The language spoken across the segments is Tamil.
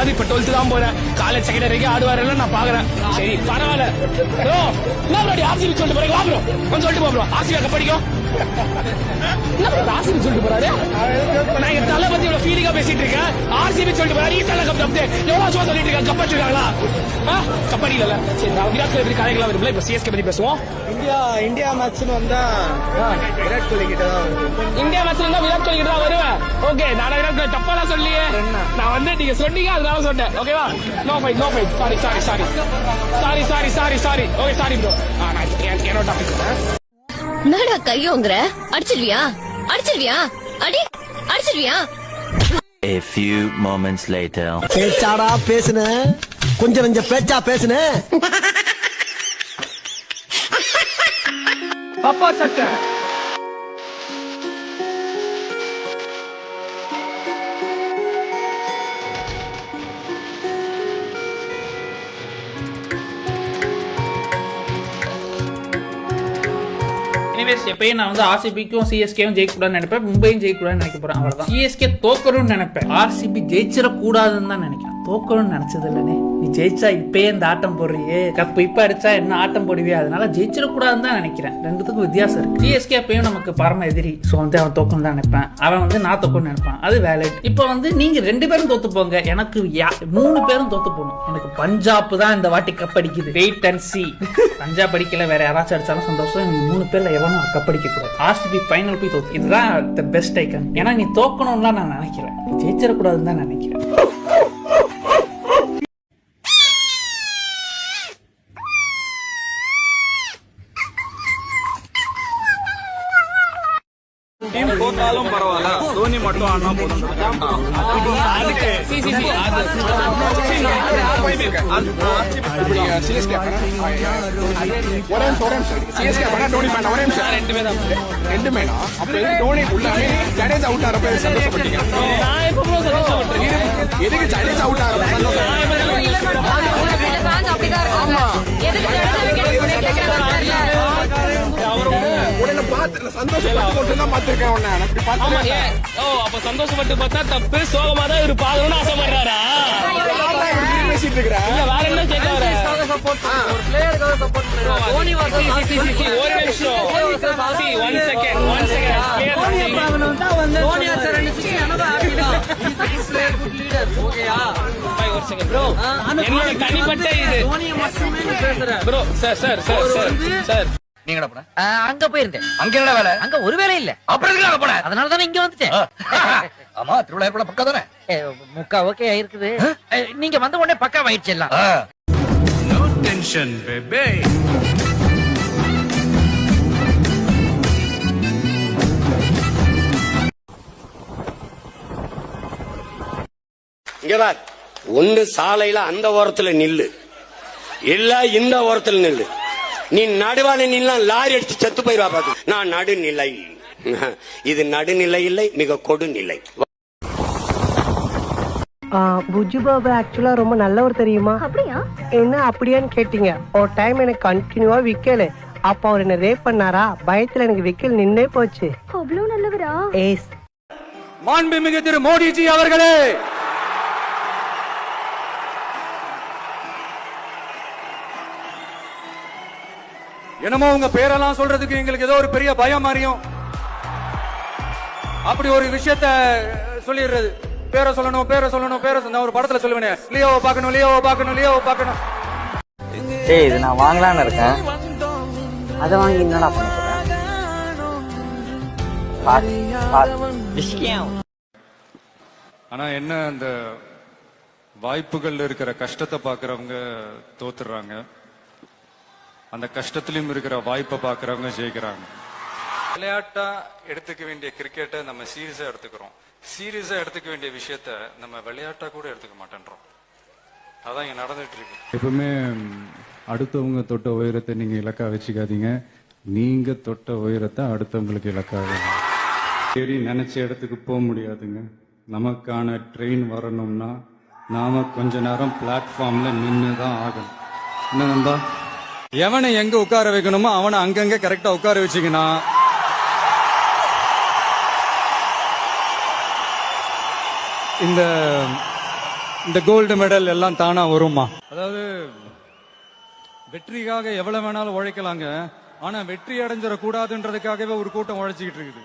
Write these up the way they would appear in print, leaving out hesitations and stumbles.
ஆகுது. இப்ப 12th தான் போறேன். காலேஜ் செகண்ட் வரைக்கும் ஆடுவாரு நான் பாக்குறேன். சரி பரவாயில்ல ப்ரோ. என்ன ப்ரோ ஆர்சிபி சொல்லிட்டு போறீங்க? வா ப்ரோ கொஞ்சம் சொல்லிட்டு போ ப்ரோ. ஆர்சிபி கப்படிக்கும். என்ன ப்ரோ ஆர்சிபி சொல்லிட்டு போறாரு? நான் என் தலை பத்தி இவ்வளவு ஃபீலிங்கா பேசிட்டு இருக்கேன். ஆர்சிபி சொல்லிட்டு போறாரு. ஈசால கப் தப்பு எவ்வளவு சும்மா சொல்லிட்டு இருக்காங்க. கப் அடிச்சிருக்காங்களா? கபடி இல்ல. சரி நான் விராட் கோலி பத்தி கதைகளா வரும்ல. இப்ப சிஎஸ்கே பத்தி பேசுவோம். இந்தியா மேட்ச்னு வந்தா விராட் கோலி கிட்ட தான் வருவேன். இந்தியா மேட்ச்ல இருந்தா விராட் கோலி கிட்ட தான் வருவேன். ஓகே நான் விராட் கோலி தப்பாலாம் சொல்லியே. நான் வந்து நீங்க சொன்னீங்க அதனால சொன்னேன். ஓகேவா? No fight no fight. Sorry. Okay sorry bro. நான் என்னோட டாபிக் என்னடா கையோங்கற? அடிச்சிருவியா? அடிச்சிருவியா? A few moments later. பேச்சாடா பேசுன, கொஞ்சம் பேச்சா பேசுன. பாப்பா சட்டை எனிவேஸ் எப்பயும் நான் வந்து ஆர்சிபிக்கும் சிஎஸ்கேவும் ஜெயிக்கூடாதுன்னு நினைப்பேன், மும்பையும் ஜெயிக்கூடாதுன்னு நினைக்க போறேன். அவ்வளவுதான். சிஎஸ்கே தோக்கணும்னு நினைப்பேன், ஆர்சிபி ஜெயிச்சிடக்கூடாதுன்னு தான் நினைக்கிறேன். தோக்கணும்னு நினைச்சது இல்லனே. நீ ஜெயிச்சா இப்பயே இந்த ஆட்டம் போடுறியே, கப்பு இப்ப அடிச்சா என்ன ஆட்டம் போடுவியா, அதனால ஜெயிச்சிடக்கூடாதுன்னு தான் நினைக்கிறேன். ரெண்டுத்துக்கும் வித்தியாசம் இருக்கு. சிஎஸ்கே எப்பயும் நமக்கு பரம எதிரி. ஸோ வந்து அவன் தோக்கணும் தான் நினைப்பேன், அவன் வந்து நான் தோக்கணும்னு நினைப்பான். அது வேலிட். இப்போ வந்து நீங்க 2 பேரும் தோத்து போங்க, எனக்கு 3 பேரும் தோத்து போகணும். எனக்கு பஞ்சாப் தான் இந்த வாட்டி கப் அடிக்குது. Wait and C. பஞ்சாப் அடிக்கல, வேற யாராச்சும் அடிச்சாலும் சந்தோஷம். எனக்கு 3 பேர்ல எவனும் கப் அடிக்க கூடாது. ஆர்சிபி ஃபைனல் போய் தோத்து, இதுதான் தி பெஸ்ட் ஐக்கன். ஏன்னா நீ தோக்கணும்லாம் நான் நினைக்கிறேன், நீ ஜெயிச்சிடக்கூடாதுன்னு தான் நினைக்கிறேன். டீம் தோத்தாலும் பரவாயில்ல, தோனி மட்டும் ஆனா போதும். ஜடேஜா அவுட் ஆறப்ப சந்தோஷப்பட்டீங்க. எதுக்கு ஜடேஜா அவுட் ஆறப்ப சந்தோஷப்பட்டு பார்த்தா தப்பு, சோகமா தான் இவரு பாக்கணும்னு ஆசைப்படுறாரா? வேற என்ன கேட்க வர? ஒரு நிமிஷம், ஒன் செகண்ட். என்னோட தனிப்பட்ட இது ப்ரோ. சார் நீங்க அங்க போயிருந்தேன். அங்க என்ன வேலை? அங்க ஒரு வேலை இல்ல. அப்புறம் எதுக்கு போன? அதனால தானே இங்க வந்துட்டேன். ஆமா, திருவிழா ஏற்பட பக்கா தானே? முக்கா ஓகே இருக்குது. நீங்க வந்த உடனே பக்கா ஆயிடுச்சு எல்லாம். No tension baby. இங்க பார், ஒண்ணு சாலையில அந்த ஓரத்துல நில்லு, இல்ல இந்த ஓரத்துல நில்லு. நீ நடுவான நின்னா லாரி அடிச்சு செத்து போயிருவா. பாத்து, நான் நடுநிலை. இது நடுநிலை இல்லை, மிக கொடுநிலை. புஜு பாபு ஆக்சுவலா ரொம்ப நல்லவர் தெரியுமா? அப்படியா? என்ன அப்படியான்னு கேட்டீங்க. ஒரு டைம் எனக்கு கண்டினியூவா விக்கல. அப்ப அவர் என்ன ரேப் பண்ணாரா, பயத்துல எனக்கு விக்கல் நின்னே போச்சு. அவ்வளவு நல்லவரா? ஏஸ். மாண்புமிகு திரு மோடிஜி அவர்களே, என்னமோ உங்க பேரெல்லாம் சொல்றதுக்கு எங்களுக்கு ஏதோ ஒரு பெரிய பயம் மாறியும். அப்படி ஒரு விஷயத்த சொல்லிடுறது. பேரை சொல்லணும். ஒரு படத்துல சொல்லுவேன், லியோவை பார்க்கணும். ஏய், இது நான் வாங்கலாம்னு இருக்கேன். அத வாங்கி என்னடா பண்ண போறேன்? ஆனா என்ன, அந்த வாய்ப்புகள் இருக்கிற கஷ்டத்தை பாக்குறவங்க தோத்துறாங்க, அந்த கஷ்டத்திலும் இருக்கிற வாய்ப்பை பாக்குறவங்க ஜெயிக்கிறாங்க. விளையாட்டா எடுத்துக்க வேண்டிய கிரிக்கெட்டை நம்ம சீரியஸா எடுத்துக்கிறோம். சீரியஸா எடுத்துக்க வேண்டிய விஷயத்த நம்ம விளையாட்டா கூட எடுத்துக்க மாட்டேன்றோம். அதான் இங்க நடந்துட்டு இருக்கு. எப்பவுமே அடுத்தவங்க தொட்ட உயரத்தை நீங்க இலக்கா வச்சுக்காதீங்க, நீங்க தொட்ட உயரத்தை அடுத்தவங்களுக்கு இலக்காக. சரி, நினைச்ச இடத்துக்கு போக முடியாதுங்க. நமக்கான ட்ரெயின் வரணும்னா நாம கொஞ்ச நேரம் பிளாட்ஃபார்ம்ல நின்றுதான் ஆகணும். என்ன நண்பா? எவனை எங்க உட்கார வைக்கணுமோ அவனை அங்கங்க கரெக்டா உட்கார வச்சுக்கனா இந்த இந்த கோல்டு மெடல் எல்லாம் தானா வருமா? அதாவது வெற்றிக்காக எவ்வளவு வேணாலும் உழைக்கலாங்க, ஆனா வெற்றி அடைஞ்சிட கூடாதுன்றதுக்காகவே ஒரு கூட்டம் உழைச்சிக்கிட்டு இருக்குது.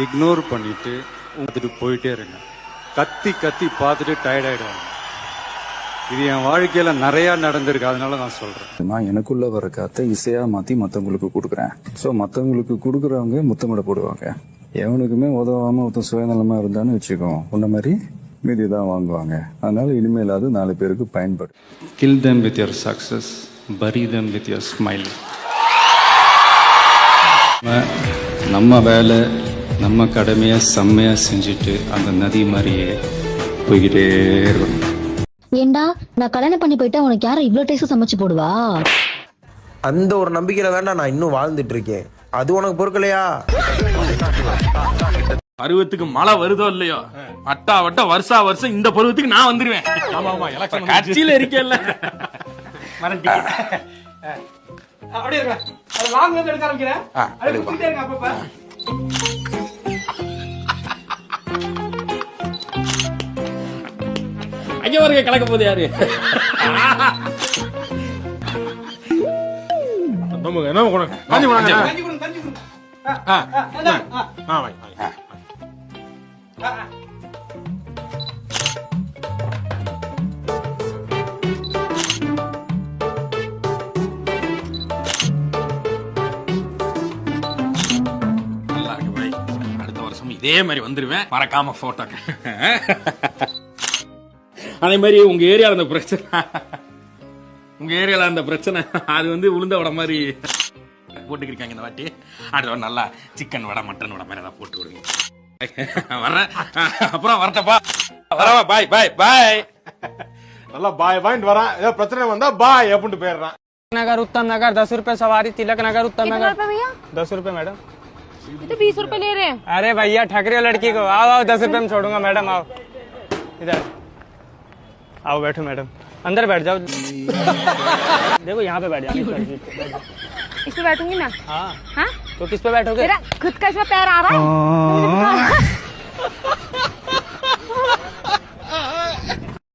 இக்னோர் பண்ணிட்டு பார்த்துட்டு போயிட்டே இருங்க. கத்தி கத்தி பார்த்துட்டு டயர்ட் ஆயிடுவாங்க. இது என் வாழ்க்கையில நிறைய நடந்திருக்கு, அதனால நான் சொல்றேன். நான் எனக்குள்ள வர காத்த இசையா மாத்தி மத்தவங்களுக்கு கொடுக்குறேன். சோ மத்தவங்களுக்கு கொடுக்குறவங்க முத்தமிட போடுவாங்க. எவனுக்குமே உதவாம ஒருத்தன் சுயநலமா இருந்தான்னு வச்சுக்கோ, உன்ன மாதிரி மீதி தான் வாங்குவாங்க. அதனால இனிமேல் அது 4 பேருக்கு பயன்படும். Kill them with your success, bury them with your smile. நம்ம வேலை நம்ம கடமையை செம்மையா செஞ்சுட்டு அந்த நதி மாதிரியே போய்கிட்டே இருக்கணும். ஏண்டா நான் கல்யாணம் பண்ணி போயிட்டா உனக்கு யாரும் இவ்ளோ டேஸ்ட் சமைச்சு போடுவா? அந்த ஒரு நம்பிக்கையில தான்டா நான் இன்னும் வாழ்ந்துட்டு இருக்கேன். அது உனக்கு பொறுக்கலையா? பருவத்துக்கு மழை வருதோ இல்லையோ, வட்டா வட்ட வருஷா வருஷம் இந்த பருவத்துக்கு நான் வந்துருவேன். கட்சியில இருக்கேன்ல. அப்படியே இருக்க. அது லாங் வந்து எடுக்க ஆரம்பிக்கிறேன். அது குத்திட்டே இருங்க அப்பப்ப. அங்க வருங்க, கலக்க போகுது யாரு? என்ன கஞ்சி கொடுங்க. அடுத்த வருஷம் இதே மாதிரி வந்துருவேன், மறக்காம போட்டோ. அதே மாதிரி உங்க ஏரியால அந்த பிரச்சனை, அது வந்து உளுந்த வடை மாதிரி போட்டுக்கிருக்காங்க இந்த வாட்டி. அடுத்த நல்லா சிக்கன் வடை மட்டன் வடை மாதிரி ஏதாவது போட்டு விடுங்க. வர்றேன், அப்புறம் வரட்டப்பா. வரவா, பாய் பாய் பாய். நல்லா பாய் பாயிண்ட் வரான். ஏதோ பிரச்சனை வந்தா பாய் அப்படின்ட்டு போயிடுறான். नगर उत्तम नगर 10 रुपए सवारी, तिलक नगर उत्तम नगर भैया 10 रुपए मैडम। तो 20 रुपए ले रहे हैं। अरे भैया ठग रहे हो लड़की को। आओ आओ 10 रुपए में छोड़ूंगा मैडम। आओ इधर आओ, बैठो मैडम, अंदर बैठ जाओ। देखो यहाँ पे बैठ जाओ। इस पे बैठूंगी मैं। हाँ तो किस पे बैठोगे? मेरा खुद का इसमें पैर आ रहा है।